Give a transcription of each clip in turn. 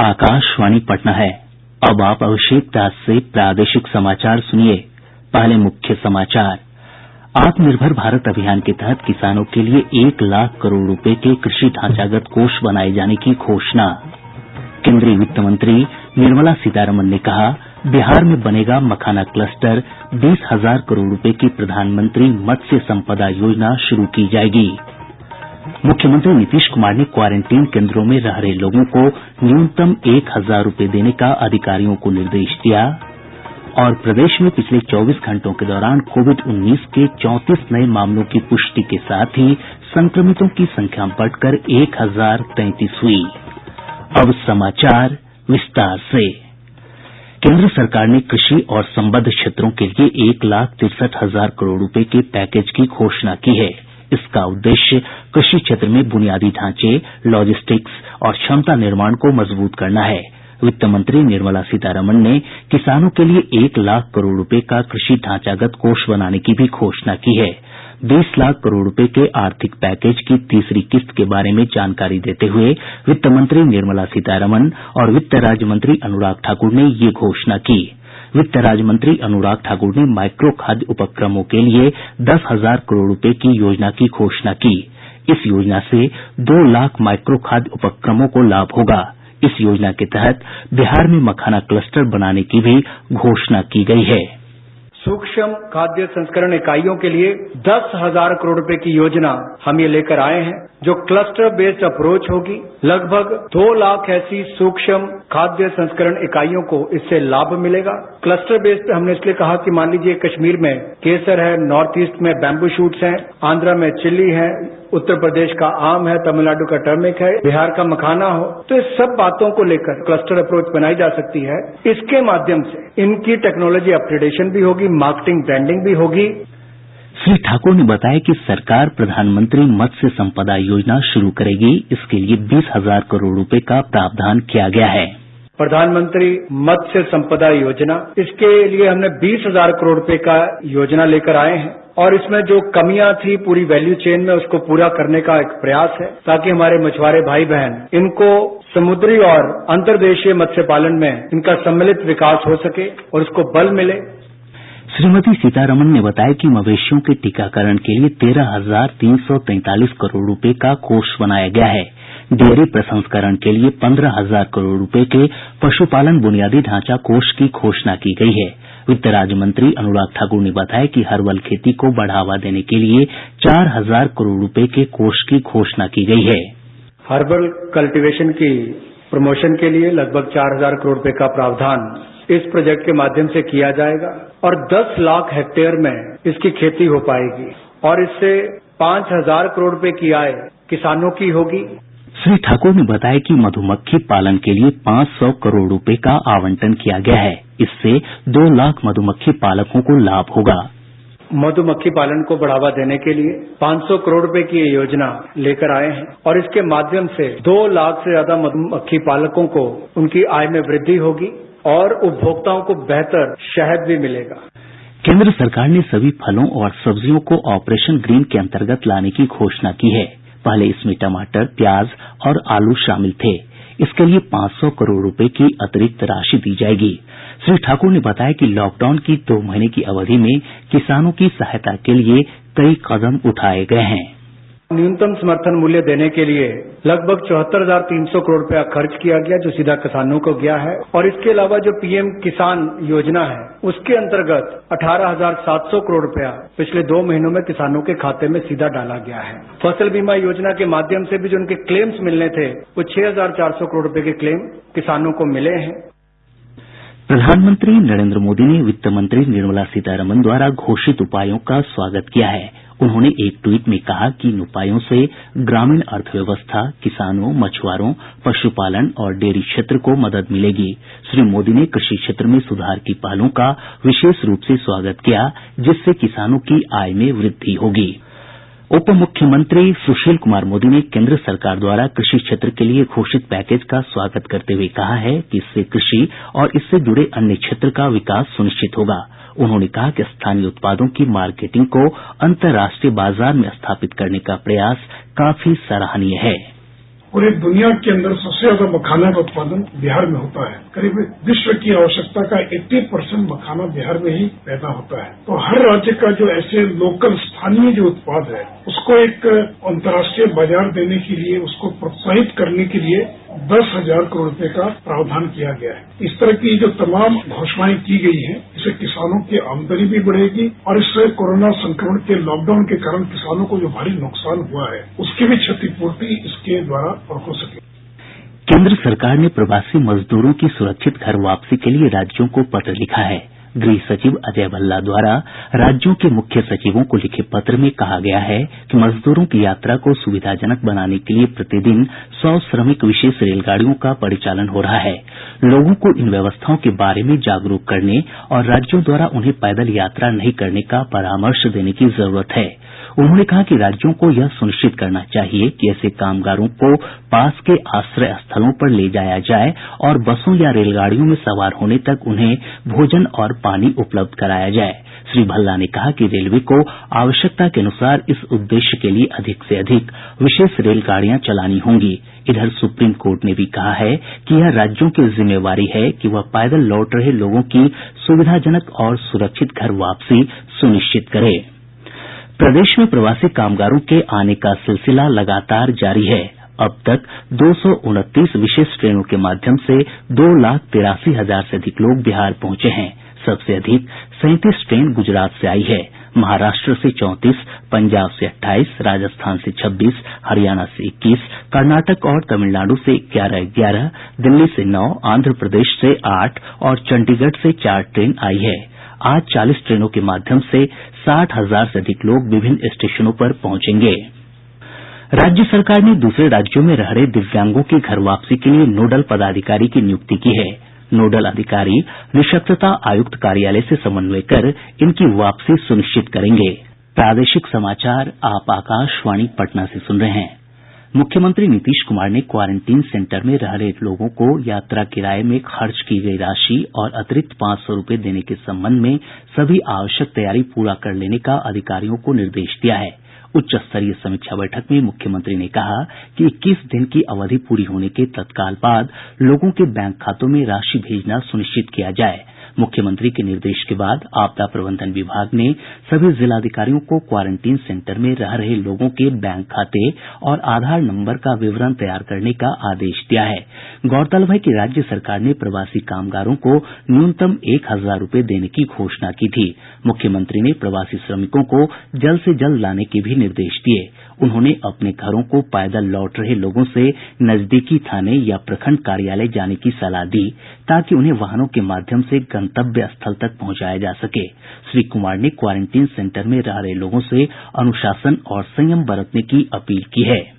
आकाशवाणी पटना है। अब आप अभिषेक दास से प्रादेशिक समाचार सुनिए। पहले मुख्य समाचार। आत्मनिर्भर भारत अभियान के तहत किसानों के लिए 1 लाख करोड़ रुपए के कृषि ढांचागत कोष बनाए जाने की घोषणा। केंद्रीय वित्त मंत्री निर्मला सीतारमण ने कहा, बिहार में बनेगा मखाना क्लस्टर, 20,000 करोड़ रुपए की प्रधानमंत्री मत्स्य संपदा योजना शुरू की जाएगी। मुख्यमंत्री नीतीश कुमार ने क्वारेंटीन केंद्रों में रह रहे लोगों को न्यूनतम 1,000 रुपए देने का अधिकारियों को निर्देश दिया। और प्रदेश में पिछले 24 घंटों के दौरान कोविड-19 के 34 नये मामलों की पुष्टि के साथ ही संक्रमितों की संख्या बढ़कर 1,033 हुई। अब समाचार विस्तार से। केंद्र सरकार ने कृषि और संबद्ध क्षेत्रों के लिए 1,63,000 करोड़ रुपए के पैकेज की घोषणा की है। इसका उद्देश्य कृषि क्षेत्र में बुनियादी ढांचे, लॉजिस्टिक्स और क्षमता निर्माण को मजबूत करना है। वित्त मंत्री निर्मला सीतारमण ने किसानों के लिए 1 लाख करोड़ रुपए का कृषि ढांचागत कोष बनाने की भी घोषणा की है। 20 लाख करोड़ रुपए के आर्थिक पैकेज की तीसरी किस्त के बारे में जानकारी देते हुए वित्त मंत्री निर्मला सीतारमण और वित्त राज्य मंत्री अनुराग ठाकुर ने ये घोषणा की। वित्त राज्य मंत्री अनुराग ठाकुर ने माइक्रो खाद्य उपक्रमों के लिए 10,000 करोड़ रुपए की योजना की घोषणा की। इस योजना से 2 लाख माइक्रो खाद्य उपक्रमों को लाभ होगा। इस योजना के तहत बिहार में मखाना क्लस्टर बनाने की भी घोषणा की गई है। सूक्ष्म खाद्य संस्करण इकाइयों के लिए 10,000 करोड़ रुपए की योजना हम ये लेकर आए हैं, जो क्लस्टर बेस्ड अप्रोच होगी। लगभग 2 लाख ऐसी सूक्ष्म खाद्य संस्करण इकाइयों को इससे लाभ मिलेगा। क्लस्टर बेस्ड हमने इसलिए कहा कि मान लीजिए कश्मीर में केसर है, नॉर्थ ईस्ट में बैम्बू शूट्स हैं, आंध्रा में चिल्ली है, उत्तर प्रदेश का आम है, तमिलनाडु का टर्मिक है, बिहार का मखाना हो, तो इस सब बातों को लेकर क्लस्टर अप्रोच बनाई जा सकती है। इसके माध्यम से इनकी टेक्नोलॉजी अपग्रेडेशन भी होगी, मार्केटिंग ब्रांडिंग भी होगी। श्री ठाकुर ने बताया कि सरकार प्रधानमंत्री मत्स्य संपदा योजना शुरू करेगी। इसके लिए 20,000 करोड़ रुपए का प्रावधान किया गया है। प्रधानमंत्री मत्स्य संपदा योजना, इसके लिए हमने 20,000 करोड़ रुपए का योजना लेकर आए हैं और इसमें जो कमियां थी पूरी वैल्यू चेन में उसको पूरा करने का एक प्रयास है, ताकि हमारे मछुआरे भाई बहन इनको समुद्री और अंतर्देशीय मत्स्य पालन में इनका सम्मिलित विकास हो सके और उसको बल मिले। श्रीमती सीतारमण ने बताया कि मवेशियों के टीकाकरण के लिए 13,343 करोड़ रुपए का कोष बनाया गया है। डेयरी प्रसंस्करण के लिए 15,000 करोड़ रुपए के पशुपालन बुनियादी ढांचा कोष की घोषणा की गई है। वित्त राज्य मंत्री अनुराग ठाकुर ने बताया कि हर्बल खेती को बढ़ावा देने के लिए 4,000 करोड़ रुपए के कोष की घोषणा की गई है। हर्बल कल्टीवेशन की प्रमोशन के लिए लगभग 4,000 करोड़ रुपए का प्रावधान इस प्रोजेक्ट के माध्यम से किया जाएगा और 10 लाख हेक्टेयर में इसकी खेती हो पाएगी और इससे 5,000 करोड़ रुपए की आय किसानों की होगी। श्री ठाकुर ने बताया कि मधुमक्खी पालन के लिए 500 करोड़ रुपए का आवंटन किया गया है। इससे 2 लाख मधुमक्खी पालकों को लाभ होगा। मधुमक्खी पालन को बढ़ावा देने के लिए 500 करोड़ रुपए की ये योजना लेकर आए हैं और इसके माध्यम से 2 लाख से ज्यादा मधुमक्खी पालकों को उनकी आय में वृद्धि होगी और उपभोक्ताओं को बेहतर शहद भी मिलेगा। केंद्र सरकार ने सभी फलों और सब्जियों को ऑपरेशन ग्रीन के अंतर्गत लाने की घोषणा की है। पहले इसमें टमाटर, प्याज और आलू शामिल थे। इसके लिए 500 करोड़ रुपए की अतिरिक्त राशि दी जाएगी। श्री ठाकुर ने बताया कि लॉकडाउन की 2 महीने की अवधि में किसानों की सहायता के लिए कई कदम उठाए गए हैं। न्यूनतम समर्थन मूल्य देने के लिए लगभग 74,300 करोड़ रुपया खर्च किया गया, जो सीधा किसानों को गया है और इसके अलावा जो पीएम किसान योजना है उसके अंतर्गत 18,700 करोड़ रुपया पिछले 2 महीनों में किसानों के खाते में सीधा डाला गया है। फसल बीमा योजना के माध्यम से भी जो उनके क्लेम्स मिलने थे वो 6,400 करोड़ रुपए के क्लेम किसानों को मिले हैं। प्रधानमंत्री नरेंद्र मोदी ने वित्त मंत्री निर्मला सीतारमण द्वारा घोषित उपायों का स्वागत किया है। उन्होंने एक ट्वीट में कहा कि इन उपायों से ग्रामीण अर्थव्यवस्था, किसानों, मछुआरों, पशुपालन और डेयरी क्षेत्र को मदद मिलेगी। श्री मोदी ने कृषि क्षेत्र में सुधार की पहलों का विशेष रूप से स्वागत किया, जिससे किसानों की आय में वृद्धि होगी। उप मुख्यमंत्री सुशील कुमार मोदी ने केंद्र सरकार द्वारा कृषि क्षेत्र के लिए घोषित पैकेज का स्वागत करते हुए कहा है कि इससे कृषि और इससे जुड़े अन्य क्षेत्र का विकास सुनिश्चित होगा। उन्होंने कहा कि स्थानीय उत्पादों की मार्केटिंग को अंतर्राष्ट्रीय बाजार में स्थापित करने का प्रयास काफी सराहनीय है। पूरी दुनिया के अंदर सबसे ज्यादा मखाना का उत्पादन बिहार में होता है। करीब विश्व की आवश्यकता का 80% मखाना बिहार में ही पैदा होता है। तो हर राज्य का जो ऐसे लोकल स्थानीय जो उत्पाद है उसको एक अंतर्राष्ट्रीय बाजार देने के लिए, उसको प्रोत्साहित करने के लिए 10,000 करोड़ रुपए का प्रावधान किया गया है। इस तरह की जो तमाम घोषणाएं की गई हैं, इससे किसानों की आमदनी भी बढ़ेगी और इससे कोरोना संक्रमण के लॉकडाउन के कारण किसानों को जो भारी नुकसान हुआ है उसकी भी क्षतिपूर्ति इसके द्वारा हो सके। केंद्र सरकार ने प्रवासी मजदूरों की सुरक्षित घर वापसी के लिए राज्यों को पत्र लिखा है। गृह सचिव अजय भल्ला द्वारा राज्यों के मुख्य सचिवों को लिखे पत्र में कहा गया है कि मजदूरों की यात्रा को सुविधाजनक बनाने के लिए प्रतिदिन 100 श्रमिक विशेष रेलगाड़ियों का परिचालन हो रहा है। लोगों को इन व्यवस्थाओं के बारे में जागरूक करने और राज्यों द्वारा उन्हें पैदल यात्रा नहीं करने का परामर्श देने की जरूरत है। उन्होंने कहा कि राज्यों को यह सुनिश्चित करना चाहिए कि ऐसे कामगारों को पास के आश्रय स्थलों पर ले जाया जाए और बसों या रेलगाड़ियों में सवार होने तक उन्हें भोजन और पानी उपलब्ध कराया जाए। श्री भल्ला ने कहा कि रेलवे को आवश्यकता के अनुसार इस उद्देश्य के लिए अधिक से अधिक विशेष रेलगाड़ियां चलानी होंगी। इधर सुप्रीम कोर्ट ने भी कहा है कि यह राज्यों की जिम्मेवारी है कि वह पैदल लौट रहे लोगों की सुविधाजनक और सुरक्षित घर वापसी सुनिश्चित करे। प्रदेश में प्रवासी कामगारों के आने का सिलसिला लगातार जारी है। अब तक 229 विशेष ट्रेनों के माध्यम से 2,83,000 से अधिक लोग बिहार पहुंचे हैं। सबसे अधिक 37 ट्रेन गुजरात से आई है। महाराष्ट्र से 34, पंजाब से 28, राजस्थान से 26, हरियाणा से 21, कर्नाटक और तमिलनाडु से 11, दिल्ली से 9, आंध्र प्रदेश से 8 और चंडीगढ़ से 4 ट्रेन आई है। आज 40 ट्रेनों के माध्यम से 60,000 से अधिक लोग विभिन्न स्टेशनों पर पहुंचेंगे। राज्य सरकार ने दूसरे राज्यों में रह रहे दिव्यांगों की घर वापसी के लिए नोडल पदाधिकारी की नियुक्ति की है। नोडल अधिकारी निःशक्तता आयुक्त कार्यालय से समन्वय कर इनकी वापसी सुनिश्चित करेंगे। प्रादेशिक समाचार आप आकाशवाणी पटना से सुन रहे हैं। मुख्यमंत्री नीतीश कुमार ने क्वारंटीन सेंटर में रह रहे लोगों को यात्रा किराए में खर्च की गई राशि और अतिरिक्त 500 रूपये देने के संबंध में सभी आवश्यक तैयारी पूरा कर लेने का अधिकारियों को निर्देश दिया है। उच्च स्तरीय समीक्षा बैठक में मुख्यमंत्री ने कहा कि 21 दिन की अवधि पूरी होने के तत्काल बाद लोगों के बैंक खातों में राशि भेजना सुनिश्चित किया जाए। मुख्यमंत्री के निर्देश के बाद आपदा प्रबंधन विभाग ने सभी जिलाधिकारियों को क्वारंटीन सेंटर में रह रहे लोगों के बैंक खाते और आधार नंबर का विवरण तैयार करने का आदेश दिया है। गौरतलब है कि राज्य सरकार ने प्रवासी कामगारों को न्यूनतम 1,000 रूपये देने की घोषणा की थी। मुख्यमंत्री ने प्रवासी श्रमिकों को जल्द से जल्द लाने के भी निर्देश दिए। उन्होंने अपने घरों को पैदल लौट रहे लोगों से नजदीकी थाने या प्रखंड कार्यालय जाने की सलाह दी ताकि उन्हें वाहनों के माध्यम से गंतव्य स्थल तक पहुंचाया जा सके। श्री कुमार ने क्वारंटीन सेंटर में रह रहे लोगों से अनुशासन और संयम बरतने की अपील की है।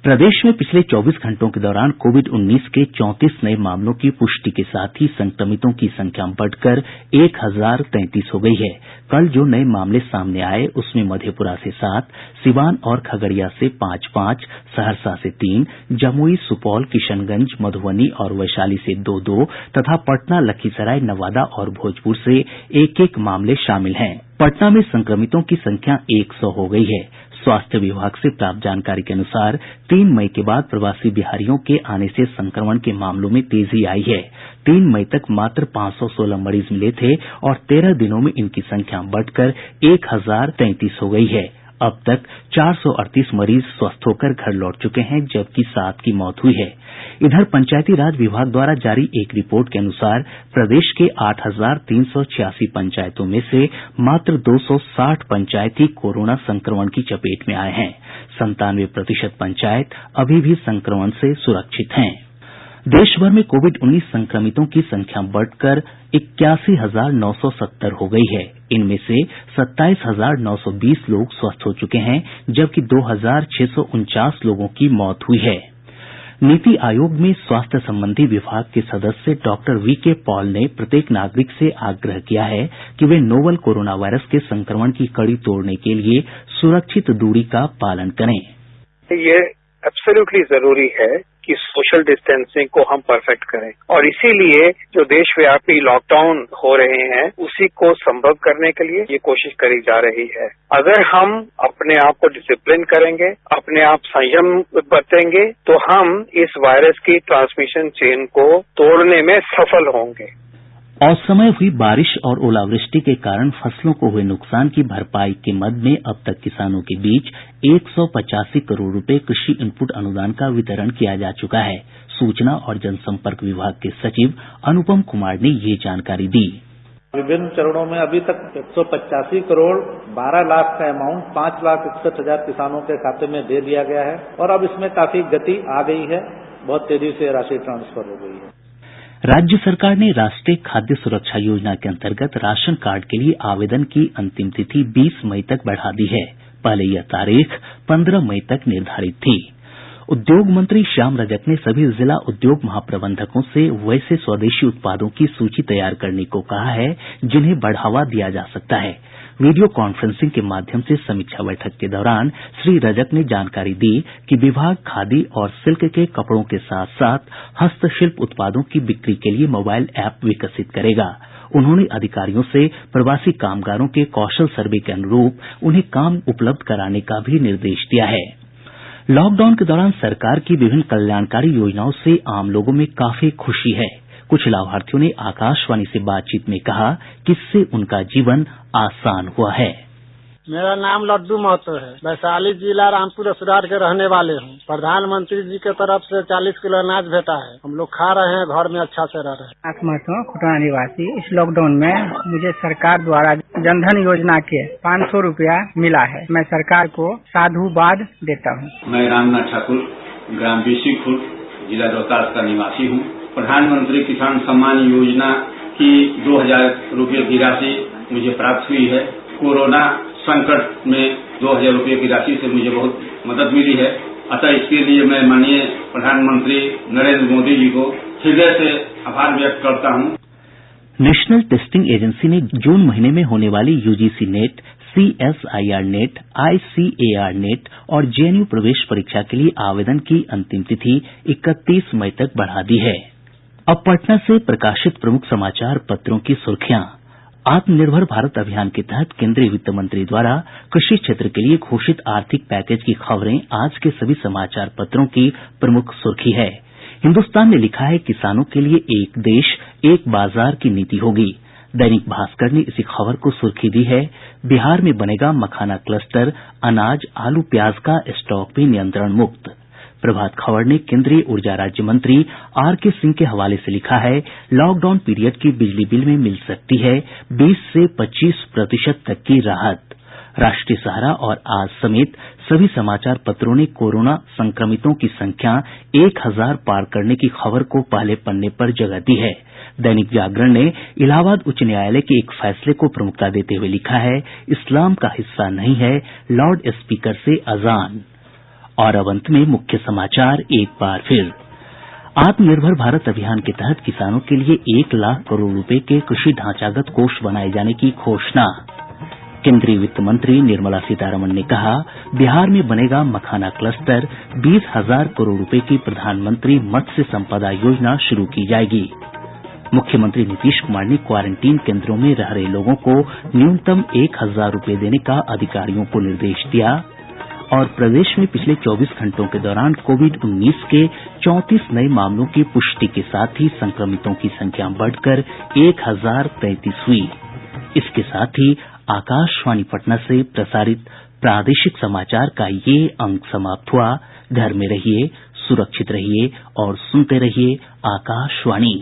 प्रदेश में पिछले 24 घंटों के दौरान कोविड-19 के 34 नये मामलों की पुष्टि के साथ ही संक्रमितों की संख्या बढ़कर 1,033 हो गई है। कल जो नये मामले सामने आये उसमें मधेपुरा से 7, सिवान और खगड़िया से 5-5, सहरसा से 3, जमुई, सुपौल, किशनगंज, मधुबनी और वैशाली से 2-2 तथा पटना, लखीसराय, नवादा और भोजपुर से 1-1 मामले शामिल हैं। पटना में संक्रमितों की संख्या 100 हो गई है। स्वास्थ्य विभाग से प्राप्त जानकारी के अनुसार 3 मई के बाद प्रवासी बिहारियों के आने से संक्रमण के मामलों में तेजी आई है। 3 मई तक मात्र 516 मरीज मिले थे और 13 दिनों में इनकी संख्या बढ़कर 1,033 हो गई है। अब तक 438 मरीज स्वस्थ होकर घर लौट चुके हैं, जबकि 7 की मौत हुई है। इधर पंचायती राज विभाग द्वारा जारी एक रिपोर्ट के अनुसार प्रदेश के 8,386 पंचायतों में से मात्र 260 पंचायत ही कोरोना संक्रमण की चपेट में आए हैं। 97% पंचायत अभी भी संक्रमण से सुरक्षित हैं। देश भर में कोविड-19 संक्रमितों की संख्या बढ़कर 81,970 हो गई है। इनमें से 27,920 लोग स्वस्थ हो चुके हैं, जबकि 2,649 लोगों की मौत हुई है। नीति आयोग में स्वास्थ्य संबंधी विभाग के सदस्य डॉक्टर वीके पॉल ने प्रत्येक नागरिक से आग्रह किया है कि वे नोवल कोरोना वायरस के संक्रमण की कड़ी तोड़ने के लिए सुरक्षित दूरी का पालन करें। ये एब्सोल्युटली जरूरी है कि सोशल डिस्टेंसिंग को हम परफेक्ट करें। और इसीलिए जो देशव्यापी लॉकडाउन हो रहे हैं उसी को संभव करने के लिए ये कोशिश करी जा रही है। अगर हम अपने आप को डिसिप्लिन करेंगे, अपने आप संयम बरतेंगे, तो हम इस वायरस की ट्रांसमिशन चेन को तोड़ने में सफल होंगे। असमय हुई बारिश और ओलावृष्टि के कारण फसलों को हुए नुकसान की भरपाई के मद में अब तक किसानों के बीच 185 करोड़ रुपए कृषि इनपुट अनुदान का वितरण किया जा चुका है। सूचना और जनसंपर्क विभाग के सचिव अनुपम कुमार ने ये जानकारी दी। विभिन्न चरणों में अभी तक 185 करोड़ 12 लाख का अमाउंट 5,61,000 किसानों के खाते में दे दिया गया है और अब इसमें काफी गति आ गई है, बहुत तेजी से राशि ट्रांसफर हो गई है। राज्य सरकार ने राष्ट्रीय खाद्य सुरक्षा योजना के अंतर्गत राशन कार्ड के लिए आवेदन की अंतिम तिथि 20 मई तक बढ़ा दी है। पहले यह तारीख 15 मई तक निर्धारित थी। उद्योग मंत्री श्याम रजक ने सभी जिला उद्योग महाप्रबंधकों से वैसे स्वदेशी उत्पादों की सूची तैयार करने को कहा है जिन्हें बढ़ावा दिया जा सकता है। वीडियो कॉन्फ्रेंसिंग के माध्यम से समीक्षा बैठक के दौरान श्री रजक ने जानकारी दी कि विभाग खादी और सिल्क के कपड़ों के साथ साथ हस्तशिल्प उत्पादों की बिक्री के लिए मोबाइल ऐप विकसित करेगा। उन्होंने अधिकारियों से प्रवासी कामगारों के कौशल सर्वे के अनुरूप उन्हें काम उपलब्ध कराने का भी निर्देश दिया है। लॉकडाउन के दौरान सरकार की विभिन्न कल्याणकारी योजनाओं से आम लोगों में काफी खुशी है। कुछ लाभार्थियों ने आकाशवाणी से बातचीत में कहा कि इससे उनका जीवन आसान हुआ है। मेरा नाम लड्डू महतो है। वैशाली जिला रामपुर असुरार के रहने वाले हूँ। प्रधानमंत्री जी के तरफ से 40 किलो अनाज भेटा है, हम लोग खा रहे हैं, घर में अच्छा से रह रहे हैं। महतो खुटना निवासी। इस लॉकडाउन में मुझे सरकार द्वारा जनधन योजना के 500 रुपया मिला है। मैं सरकार को साधुवाद देता हूँ। मैं रामनाथ ठाकुर ग्राम बीसीखुर्द जिला रोहतास का निवासी हूँ। प्रधानमंत्री किसान सम्मान योजना की 2000 रुपये की राशि मुझे प्राप्त हुई है। कोरोना संकट में 2000 रुपये की राशि से मुझे बहुत मदद मिली है। अतः इसके लिए मैं माननीय प्रधानमंत्री नरेंद्र मोदी जी को हृदय से आभार व्यक्त करता हूँ। नेशनल टेस्टिंग एजेंसी ने जून महीने में होने वाली UGC net, CSIR net, ICAR net और JNU प्रवेश परीक्षा के लिए आवेदन की अंतिम तिथि 31 मई तक बढ़ा दी है। अब पटना से प्रकाशित प्रमुख समाचार पत्रों की सुर्खियां। आत्मनिर्भर भारत अभियान के तहत केंद्रीय वित्त मंत्री द्वारा कृषि क्षेत्र के लिए घोषित आर्थिक पैकेज की खबरें आज के सभी समाचार पत्रों की प्रमुख सुर्खी है। हिन्दुस्तान ने लिखा है किसानों के लिए एक देश एक बाजार की नीति होगी। दैनिक भास्कर ने इसी खबर को सुर्खी दी है, बिहार में बनेगा मखाना क्लस्टर, अनाज आलू प्याज का स्टॉक भी नियंत्रण मुक्त। प्रभात खबर ने केंद्रीय ऊर्जा राज्य मंत्री R.K. सिंह के हवाले से लिखा है, लॉकडाउन पीरियड की बिजली बिल में मिल सकती है 20 से 25% तक की राहत। राष्ट्रीय सहारा और आज समेत सभी समाचार पत्रों ने कोरोना संक्रमितों की संख्या 1000 पार करने की खबर को पहले पन्ने पर जगह दी है। दैनिक जागरण ने इलाहाबाद उच्च न्यायालय के एक फैसले को प्रमुखता देते हुए लिखा है, इस्लाम का हिस्सा नहीं है लाउड स्पीकर से अजान। और अब अंत में मुख्य समाचार एक बार फिर। आत्मनिर्भर भारत अभियान के तहत किसानों के लिए 1 लाख करोड़ रुपए के कृषि ढांचागत कोष बनाए जाने की घोषणा। केंद्रीय वित्त मंत्री निर्मला सीतारमण ने कहा, बिहार में बनेगा मखाना क्लस्टर, 20,000 करोड़ रुपए की प्रधानमंत्री मत्स्य संपदा योजना शुरू की जाएगी। मुख्यमंत्री नीतीश कुमार ने क्वारंटीन केंद्रों में रह रहे लोगों को न्यूनतम 1,000 रुपए देने का अधिकारियों को निर्देश दिया। और प्रदेश में पिछले 24 घंटों के दौरान कोविड-19 के 34 नए मामलों की पुष्टि के साथ ही संक्रमितों की संख्या बढ़कर 1033 हुई। इसके साथ ही आकाशवाणी पटना से प्रसारित प्रादेशिक समाचार का ये अंक समाप्त हुआ। घर में रहिए, सुरक्षित रहिए और सुनते रहिए आकाशवाणी।